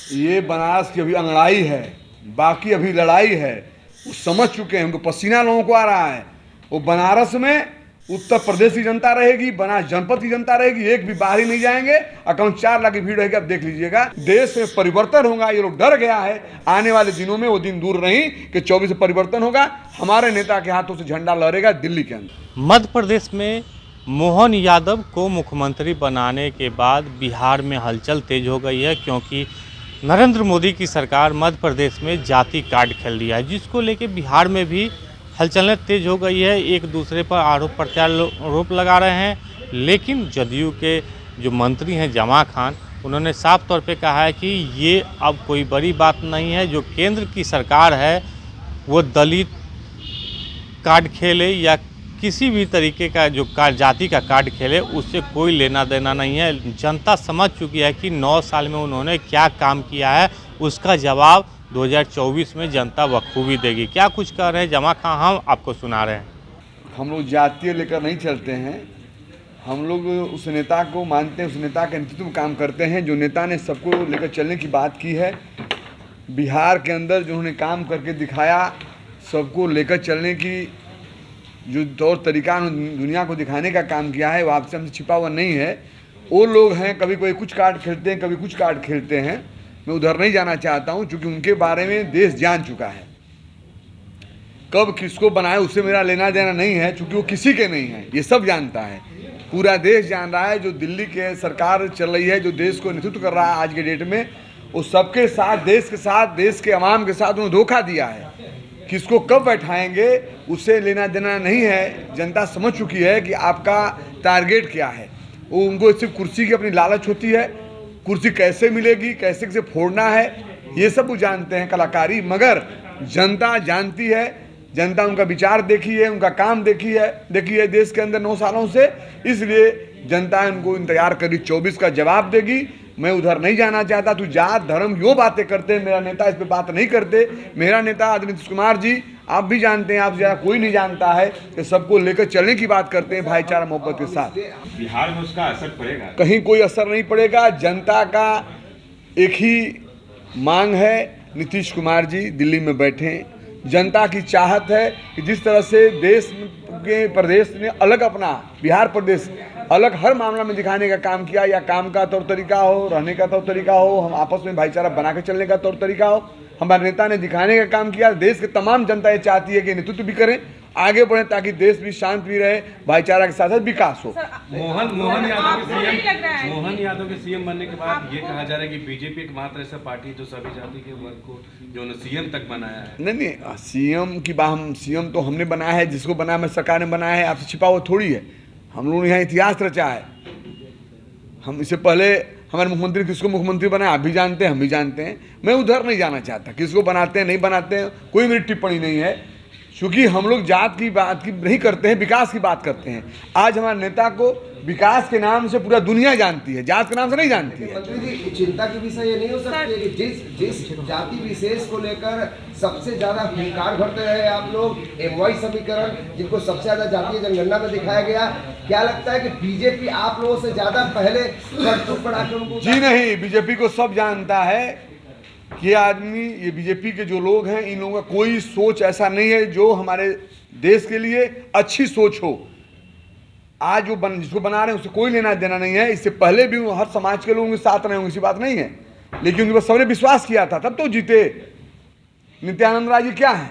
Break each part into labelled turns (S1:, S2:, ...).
S1: ये बनारस की अभी अंगड़ाई है, बाकी अभी लड़ाई है। वो समझ चुके हैं, उनको पसीना लोगों को आ रहा है। वो बनारस में उत्तर प्रदेश की जनता रहेगी, बनारस जनपद की जनता रहेगी, एक भी बाहर ही नहीं जाएंगे। अकाउंट 4 लाख की भीड़ रहेगी। अब देख लीजिएगा, देश में परिवर्तन होगा। ये लोग डर गया है, आने वाले दिनों में वो दिन दूर नहीं कि 24 से परिवर्तन होगा। हमारे नेता के हाथों से झंडा लहरेगा दिल्ली के अंदर।
S2: मध्य प्रदेश में मोहन यादव को मुख्यमंत्री बनाने के बाद बिहार में हलचल तेज हो गई है, क्योंकि नरेंद्र मोदी की सरकार मध्य प्रदेश में जाति कार्ड खेल दिया है, जिसको लेके बिहार में भी हलचलें तेज हो गई है। एक दूसरे पर आरोप प्रत्यारोप लगा रहे हैं, लेकिन जदयू के जो मंत्री हैं जमा खान, उन्होंने साफ तौर पे कहा है कि ये अब कोई बड़ी बात नहीं है। जो केंद्र की सरकार है वो दलित कार्ड खेले या किसी भी तरीके का जो जाति का कार्ड खेले, उससे कोई लेना देना नहीं है। जनता समझ चुकी है कि 9 साल में उन्होंने क्या काम किया है, उसका जवाब 2024 में जनता बखूबी देगी। क्या कुछ कह रहे हैं जमा खान, हम आपको सुना रहे हैं।
S1: हम लोग जातीय लेकर नहीं चलते हैं। हम लोग उस नेता को मानते हैं, उस नेता के नेतृत्व में काम करते हैं। जो नेता ने सबको लेकर चलने की बात की है, बिहार के अंदर जो उन्होंने काम करके दिखाया, सबको लेकर चलने की जो तौर तरीका दुनिया को दिखाने का काम किया है, वो आपसे हमसे छिपा हुआ नहीं है। वो लोग हैं, कभी कोई कुछ कार्ड खेलते हैं, कभी कुछ कार्ड खेलते हैं। मैं उधर नहीं जाना चाहता हूं, क्योंकि उनके बारे में देश जान चुका है। कब किसको बनाए उससे मेरा लेना देना नहीं है, क्योंकि वो किसी के नहीं है, ये सब जानता है। पूरा देश जान रहा है। जो दिल्ली के सरकार चल रही है, जो देश को नेतृत्व कर रहा है आज के डेट में, वो सबके साथ, देश के साथ, देश के अवाम के साथ उन्होंने धोखा दिया है। किसको कब बैठाएंगे उससे लेना देना नहीं है। जनता समझ चुकी है कि आपका टारगेट क्या है। वो उनको सिर्फ कुर्सी की अपनी लालच होती है। कुर्सी कैसे मिलेगी, कैसे कैसे फोड़ना है, ये सब वो जानते हैं, कलाकारी। मगर जनता जानती है, जनता उनका विचार देखी है, उनका काम देखी है देश के अंदर 9 सालों से। इसलिए जनता उनको इंतजार करी, 24 का जवाब देगी। मैं उधर नहीं जाना चाहता। तू जात धर्म यो बातें करते हैं, मेरा नेता इस पे बात नहीं करते। मेरा नेता आदरणीय नीतीश कुमार जी, आप भी जानते हैं, आपसे ज़्यादा कोई नहीं जानता है कि सबको लेकर चलने की बात करते हैं, भाईचारा मोहब्बत के साथ।
S3: बिहार में उसका असर पड़ेगा?
S1: कहीं कोई असर नहीं पड़ेगा। जनता का एक ही मांग है, नीतीश कुमार जी दिल्ली में बैठें। जनता की चाहत है कि जिस तरह से देश के प्रदेश ने अलग अपना, बिहार प्रदेश अलग हर मामला में दिखाने का काम किया, या काम का तौर तरीका हो, रहने का तौर तरीका हो, हम आपस में भाईचारा बना के चलने का तौर तरीका हो, हमारे नेता ने दिखाने का काम किया। देश के तमाम जनता ये चाहती है कि नेतृत्व भी करें, आगे बढ़ें, ताकि देश भी शांत भी रहे, भाईचारा के साथ साथ विकास हो।
S3: मोहन यादव के सीएम बनने के बाद ये कहा जा रहा है कि बीजेपी एकमात्र ऐसा पार्टी जो सभी जाति के वर्ग को जो सीएम तक बनाया है।
S1: नहीं, सीएम की बात, हम सीएम तो हमने बनाया है, जिसको बनाया मैं सरकार ने बनाया है, आपसे छिपा हुआ थोड़ी है। हम लोगों ने यहाँ इतिहास रचा है। हम इससे पहले हमारे मुख्यमंत्री किसको मुख्यमंत्री बनाया आप भी जानते हैं, हम भी जानते हैं। मैं उधर नहीं जाना चाहता, किसको बनाते हैं नहीं बनाते हैं कोई मेरी टिप्पणी नहीं है, क्योंकि हम लोग जात की बात की नहीं करते हैं, विकास की बात करते हैं। आज हमारे नेता को विकास के नाम से पूरा दुनिया जानती है, जात के नाम से नहीं जानती है।
S4: मंत्री जी, चिंता की विषय ये नहीं हो सकती है कि जिस जाति विशेष को लेकर सबसे ज्यादा हुंकार भरते रहे आप लोग, एमवाई समीकरण जिनको सबसे ज्यादा जातीय जनगणना में दिखाया गया, क्या लगता है कि बीजेपी आप लोगों से ज्यादा पहले करतूत बढ़ाकर उनको?
S1: जी नहीं, बीजेपी को सब जानता है कि ये आदमी, ये बीजेपी के जो लोग हैं, इन लोगों का कोई सोच ऐसा नहीं है जो हमारे देश के लिए अच्छी सोच हो। आज जो जिसको बना रहे हैं उससे कोई लेना देना नहीं है। इससे पहले भी हर समाज के लोग उनके साथ रहे होंगे, ऐसी बात नहीं है, लेकिन उनके पास सबने विश्वास किया था, तब तो जीते। नित्यानंद राय जी क्या है,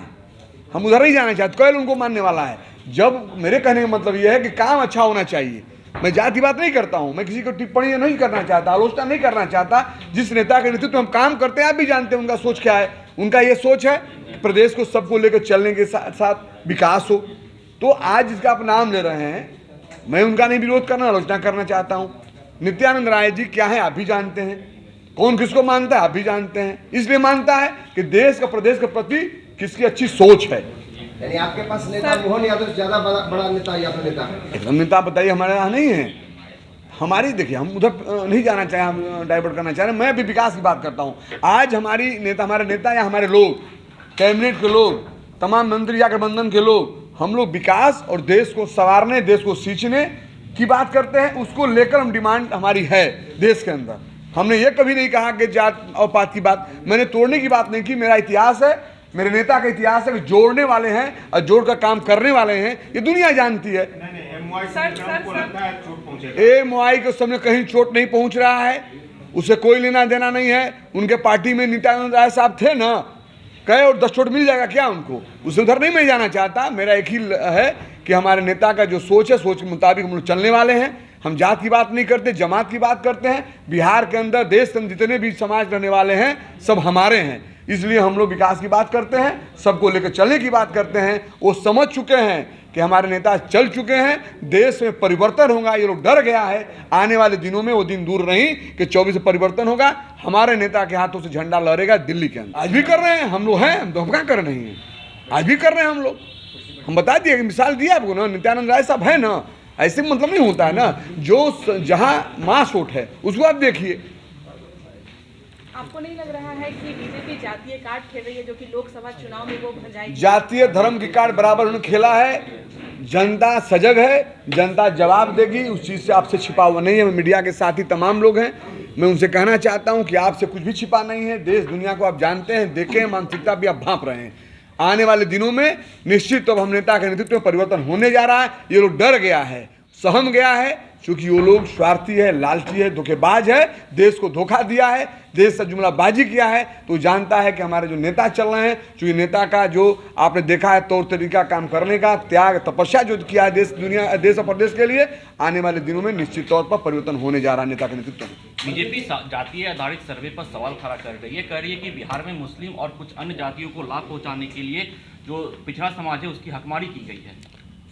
S1: हम उधर नहीं जाना चाहते, कोई उनको मानने वाला है। जब मेरे कहने का मतलब यह है कि काम अच्छा होना चाहिए। मैं जाति बात नहीं करता हूं, मैं किसी को टिप्पणी नहीं करना चाहता, आलोचना नहीं करना चाहता। जिस नेता के नेतृत्व हम काम करते हैं, आप भी जानते हैं उनका सोच क्या है। उनका ये सोच है प्रदेश को सबको लेकर चलने के साथ साथ विकास हो। तो आज जिसका आप नाम ले रहे हैं, मैं उनका नहीं विरोध करना, आलोचना करना चाहता हूं। नित्यानंद राय जी क्या है आप भी जानते हैं, कौन किसको मानता है आप भी जानते हैं। इसलिए मानता है कि देश का, प्रदेश के प्रति किसकी अच्छी सोच है।
S4: यानी आपके पास नेता मोहन यादव से ज्यादा बड़ा नेता या फिर नेता?
S1: एकदम नेता बताइए, हमारे यहाँ नहीं है। हमारी देखिए, हम उधर नहीं जाना चाहे, हम डाइवर्ट करना चाह रहे हैं। मैं भी विकास की बात करता हूँ। आज हमारे नेता या हमारे लोग, कैबिनेट के लोग, तमाम मंत्री या गठबंधन के लोग, हम लोग विकास और देश को संवारने, देश को सींचने की बात करते हैं। उसको लेकर हम डिमांड हमारी है देश के अंदर। हमने ये कभी नहीं कहा कि जात और पात की बात, मैंने तोड़ने की बात नहीं की। मेरा इतिहास है, मेरे नेता का इतिहास है कि जोड़ने वाले हैं और जोड़ कर काम करने वाले हैं, ये दुनिया जानती है। MOI के समय कहीं चोट नहीं पहुंच रहा है, उसे कोई लेना देना नहीं है। उनके पार्टी में नित्यानंद राय साहब थे ना, कहे और 10 चोट मिल जाएगा क्या उनको? उसे उधर नहीं मैं जाना चाहता। मेरा एक ही है कि हमारे नेता का जो सोच है, सोच के मुताबिक हम लोग चलने वाले हैं। हम जात की बात नहीं करते, जमात की बात करते हैं। बिहार के अंदर देश के अंदर जितने भी समाज रहने वाले हैं सब हमारे हैं, इसलिए हम लोग विकास की बात करते हैं, सबको लेकर चलने की बात करते हैं। वो समझ चुके हैं कि हमारे नेता चल चुके हैं, देश में परिवर्तन होगा। ये लोग डर गया है, आने वाले दिनों में वो दिन दूर नहीं कि 24 में परिवर्तन होगा। हमारे नेता के हाथों से झंडा लहरेगा दिल्ली के अंदर। आज भी कर रहे हैं हम लोग, हैं हम तो, हम क्या कर नहीं हैं, आज भी कर रहे हैं हम लोग। हम बता दिए कि मिसाल दिया आपको ना, नित्यानंद राय साहब है ना, ऐसे मतलब नहीं होता है ना। जो जहाँ मास वोट है उसको आप देखिए।
S5: आपको नहीं लग रहा है कि बीजेपी जातीय कार्ड खेल रही है, जो कि लोकसभा चुनाव में वो भंजाएगी?
S1: जातीय धर्म की कार्ड बराबर उन्होंने खेला है। जनता सजग है, जनता जवाब देगी, उस चीज़ से आपसे छिपा हुआ नहीं है। मीडिया के साथी तमाम लोग हैं, मैं उनसे कहना चाहता हूं कि आपसे कुछ भी छिपा नहीं है। देश दुनिया को आप जानते हैं, देखे हैं, मानसिकता भी आप भांप रहे हैं। आने वाले दिनों में निश्चित तो हम नेता के नेतृत्व में परिवर्तन होने जा रहा है। ये लोग डर गया है, सहम गया है, क्योंकि वो लोग स्वार्थी है, लालची है, धोखेबाज है, देश को धोखा दिया है, देश से जुमलाबाजी किया है। तो जानता है कि हमारे जो नेता चल रहे हैं, क्योंकि नेता का जो आपने देखा है तौर तरीका, काम करने का, त्याग तपस्या जो किया है देश और प्रदेश के लिए, आने वाले दिनों में निश्चित तौर पर परिवर्तन होने जा रहा है नेता के नेतृत्व में।
S6: बीजेपी जातीय आधारित सर्वे पर सवाल खड़ा कर रही है, कह रही है कि बिहार में मुस्लिम और कुछ अन्य जातियों को लाभ पहुँचाने के लिए जो पिछड़ा समाज है उसकी हकमारी की गई है।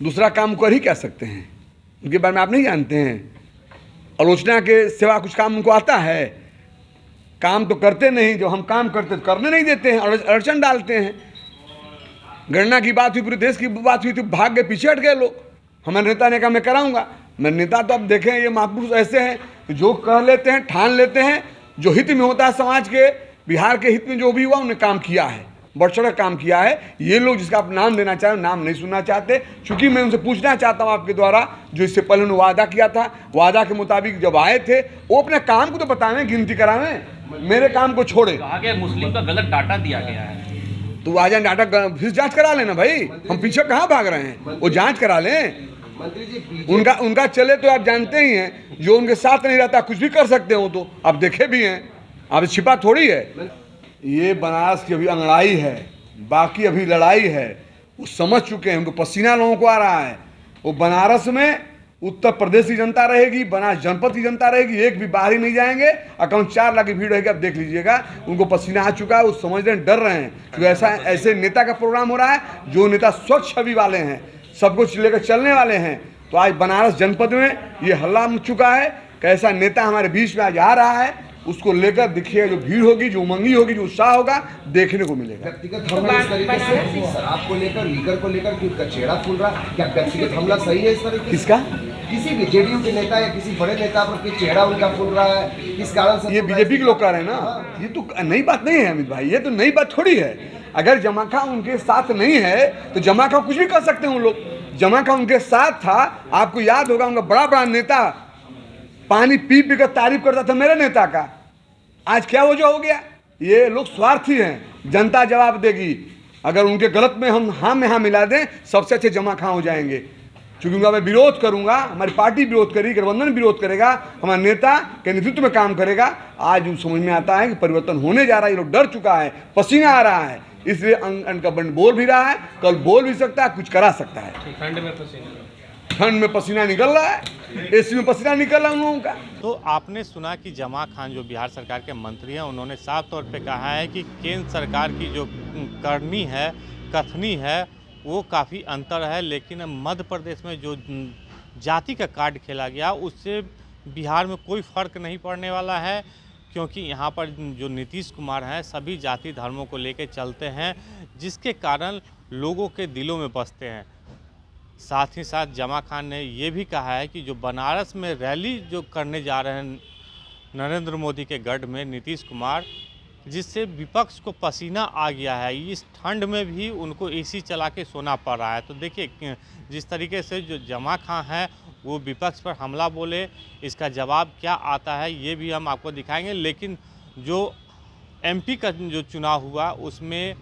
S1: दूसरा काम कर ही क्या सकते हैं, उनके बारे में आप नहीं जानते हैं। आलोचना के सिवा कुछ काम उनको आता है? काम तो करते नहीं, जो हम काम करते तो करने नहीं देते हैं, अड़चन डालते हैं। गणना की बात हुई, पूरे देश की बात हुई, तो भाग गए, पीछे हट गए लोग। हमारे नेता ने कहा मैं कराऊंगा। मेरे नेता तो अब देखें, ये महापुरुष ऐसे हैं कि जो कह लेते हैं, ठान लेते हैं, जो हित में होता है समाज के, बिहार के हित में जो भी हुआ उन्होंने काम किया है, बढ़ चढ़ काम किया है। ये लोग जिसका आप नाम देना चाहें, नाम नहीं सुनना चाहते। चूंकि मैं उनसे पूछना चाहता हूं आपके द्वारा, जो इससे पहले उन्होंने वादा किया था, वादा के मुताबिक जब आए थे, वो अपने काम को तो बतावें, गिनती करावें, मेरे काम को छोड़े।
S6: कहा गया मुस्लिम का गलत डाटा दिया गया है,
S1: तो आ जाए डाटा, फिर जांच करा लेना भाई, हम पीछे कहाँ भाग रहे हैं, वो जांच करा लें।
S4: मंत्री जी,
S1: उनका चले तो आप जानते ही हैं, जो उनके साथ नहीं रहता कुछ भी कर सकते हो, तो आप देखे भी हैं, आप छिपा थोड़ी है। ये बनारस की अभी अंगड़ाई है, बाकी अभी लड़ाई है। वो समझ चुके हैं, उनको पसीना लोगों को आ रहा है। वो बनारस में उत्तर प्रदेश की जनता रहेगी, बनारस जनपद की जनता रहेगी, एक भी बाहर ही नहीं जाएंगे। अकाउंट 4 लाख की भीड़ रहेगी, आप देख लीजिएगा। उनको पसीना आ चुका है, वो समझ रहे हैं, डर रहे हैं, क्योंकि ऐसे नेता का प्रोग्राम हो रहा है, जो नेता स्वच्छ छवि वाले हैं, सब कुछ लेकर चलने वाले हैं। तो आज बनारस जनपद में ये हल्ला मच चुका है कि ऐसा नेता हमारे बीच में आज आ रहा है। उसको लेकर देखिए, जो भीड़ होगी, जो उमंगी होगी, जो उत्साह होगा, देखने को मिलेगा।
S4: व्यक्तिगत हमला इस तरीके से शराब को लेकर, लीकर को लेकर कि उसका चेहरा फूल रहा, क्या व्यक्तिगत हमला सही है इस तरीके से?
S1: किसका?
S4: किसी भी जेडीयू के नेता या किसी बड़े नेता पर कि चेहरा उनका फूल रहा है, इस कारण से
S1: ये बीजेपी के लोग कह रहे हैं ना, ये तो नई बात नहीं है अमित भाई, ये तो नई बात थोड़ी है। अगर जमाखा उनके साथ नहीं है तो जमाखा कुछ भी कर सकते हैं उन लोग। जमाखा उनके साथ था, आपको याद होगा, उनका बड़ा बड़ा नेता पानी पी पी कर तारीफ करता था मेरे नेता का। आज क्या वजह हो गया? ये लोग स्वार्थी हैं, जनता जवाब देगी। अगर उनके गलत में हम हाँ में हाँ मिला दें, सबसे अच्छे जमा खां हो जाएंगे। क्योंकि उनका मैं विरोध करूंगा, हमारी पार्टी विरोध करेगी, गठबंधन विरोध करेगा, हमारे नेता के नेतृत्व में काम करेगा। आज समझ में आता है कि परिवर्तन होने जा रहा है। ये लोग डर चुका है, पसीना आ रहा है, इसलिए अंग का बंड बोल भी रहा है, कल बोल भी सकता है, कुछ करा सकता है। ठंड में पसीना निकल रहा है, एसी में पसीना निकल रहा है उन लोगों का।
S2: तो आपने सुना कि जमा खान जो बिहार सरकार के मंत्री हैं, उन्होंने साफ तौर पे कहा है कि केंद्र सरकार की जो करनी है, कथनी है, वो काफ़ी अंतर है। लेकिन मध्य प्रदेश में जो जाति का कार्ड खेला गया, उससे बिहार में कोई फ़र्क नहीं पड़ने वाला है, क्योंकि यहाँ पर जो नीतीश कुमार हैं सभी जाति धर्मों को लेकर चलते हैं, जिसके कारण लोगों के दिलों में बसते हैं। साथ ही साथ जमा खान ने ये भी कहा है कि जो बनारस में रैली जो करने जा रहे हैं नरेंद्र मोदी के गढ़ में नीतीश कुमार, जिससे विपक्ष को पसीना आ गया है, इस ठंड में भी उनको एसी चला के सोना पड़ रहा है। तो देखिए जिस तरीके से जो जमा खां है वो विपक्ष पर हमला बोले। इसका जवाब क्या आता है ये भी हम आपको दिखाएंगे। लेकिन जो एमपी का जो चुनाव हुआ उसमें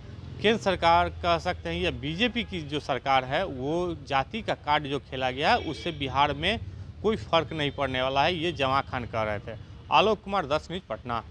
S2: केंद्र सरकार कह सकते हैं या बीजेपी की जो सरकार है वो जाति का कार्ड जो खेला गया है उससे बिहार में कोई फर्क नहीं पड़ने वाला है, ये जमां खान कह रहे थे। आलोक कुमार, 10 न्यूज़, पटना।